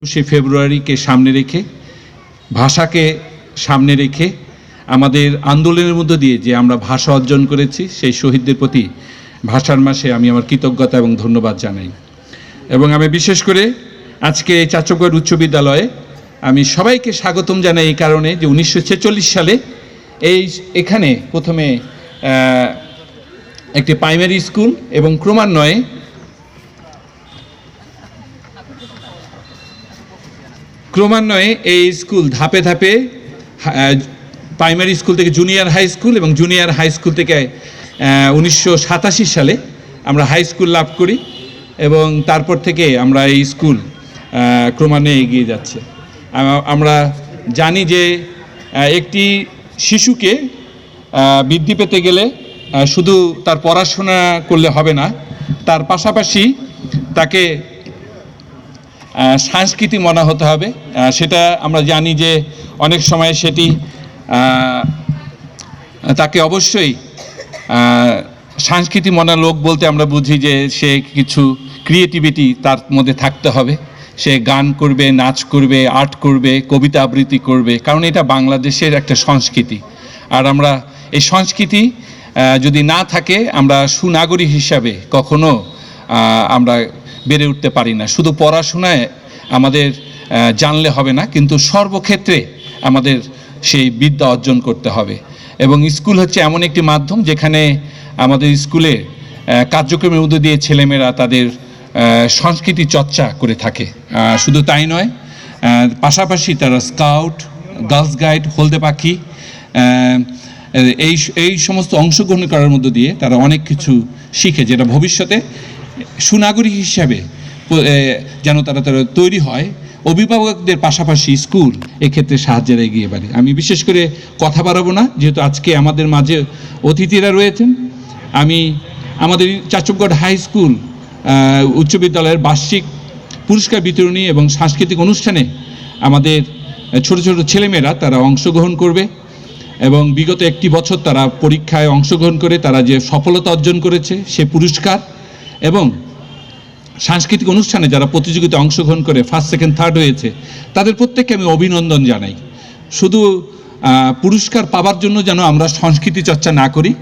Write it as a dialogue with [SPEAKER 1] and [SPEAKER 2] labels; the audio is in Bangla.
[SPEAKER 1] ফেব্রুয়ারিকে সামনে রেখে ভাষাকে সামনে রেখে আমাদের আন্দোলনের মধ্য দিয়ে যে আমরা ভাষা অর্জন করেছি সেই শহীদদের প্রতি ভাষার মাসে আমি আমার কৃতজ্ঞতা এবং ধন্যবাদ জানাই। এবং আমি বিশেষ করে আজকে চাচকগড় উচ্চ বিদ্যালয়ে আমি সবাইকে স্বাগতম জানাই এই কারণে যে 1946 সালে এখানে প্রথমে একটি প্রাইমারি স্কুল এবং ক্রমান্বয়ে এই স্কুল ধাপে ধাপে প্রাইমারি স্কুল থেকে জুনিয়র হাই স্কুল এবং জুনিয়র হাই স্কুল থেকে 1987 সালে আমরা হাই স্কুল লাভ করি এবং তারপর থেকে আমরা এই স্কুল ক্রমান্বয়ে এগিয়ে যাচ্ছে। আমরা জানি যে একটি শিশুকে বৃদ্ধি পেতে গেলে শুধু তার পড়াশোনা করলে হবে না, তার পাশাপাশি তাকে সংস্কৃতি মনা হতে হবে। সেটা আমরা জানি যে অনেক সময় সেটি তাকে অবশ্যই সংস্কৃতি মনা লোক বলতে আমরা বুঝি যে সে কিছু ক্রিয়েটিভিটি তার মধ্যে থাকতে হবে, সে গান করবে, নাচ করবে, আর্ট করবে, কবিতা আবৃত্তি করবে, কারণ এটা বাংলাদেশের একটা সংস্কৃতি। আর আমরা এই সংস্কৃতি যদি না থাকে আমরা সুনাগরিক হিসাবে কখনো আমরা বেড়ে উঠতে পারি না। শুধু পড়াশোনায় আমাদের জানলে হবে না, কিন্তু সর্বক্ষেত্রে আমাদের সেই বিদ্যা অর্জন করতে হবে। এবং স্কুল হচ্ছে এমন একটি মাধ্যম যেখানে আমাদের স্কুলে কার্যক্রমের মধ্যে দিয়ে ছেলেমেয়েরা তাদের সংস্কৃতি চর্চা করে থাকে। শুধু তাই নয়, পাশাপাশি তারা স্কাউট, গার্লস গাইড, হলদে পাখি এই সমস্ত অংশগ্রহণ করার মধ্য দিয়ে তারা অনেক কিছু শিখে, যেটা ভবিষ্যতে সুনাগরিক হিসাবে যেন তারা তৈরি হয়। অভিভাবকদের পাশাপাশি স্কুল এক্ষেত্রে সাহায্যের এগিয়ে বাড়ে। আমি বিশেষ করে কথা বাড়াবো না, যেহেতু আজকে আমাদের মাঝে অতিথিরা রয়েছেন। আমি আমাদের চাচকগড় হাই স্কুল উচ্চ বিদ্যালয়ের বার্ষিক পুরস্কার বিতরণী এবং সাংস্কৃতিক অনুষ্ঠানে আমাদের ছোট ছোট ছেলেমেয়েরা তারা অংশগ্রহণ করবে এবং বিগত একটি বছর তারা পরীক্ষায় অংশগ্রহণ করে তারা যে সফলতা অর্জন করেছে সে পুরস্কার এবং সাংস্কৃতিক অনুষ্ঠানে যারা প্রতিযোগিতায় অংশগ্রহণ করে ফার্স্ট, সেকেন্ড, থার্ড হয়েছে তাদের প্রত্যেককে আমি অভিনন্দন জানাই। শুধু পুরস্কার পাওয়ার জন্য যেন আমরা সংস্কৃতি চর্চা না করি।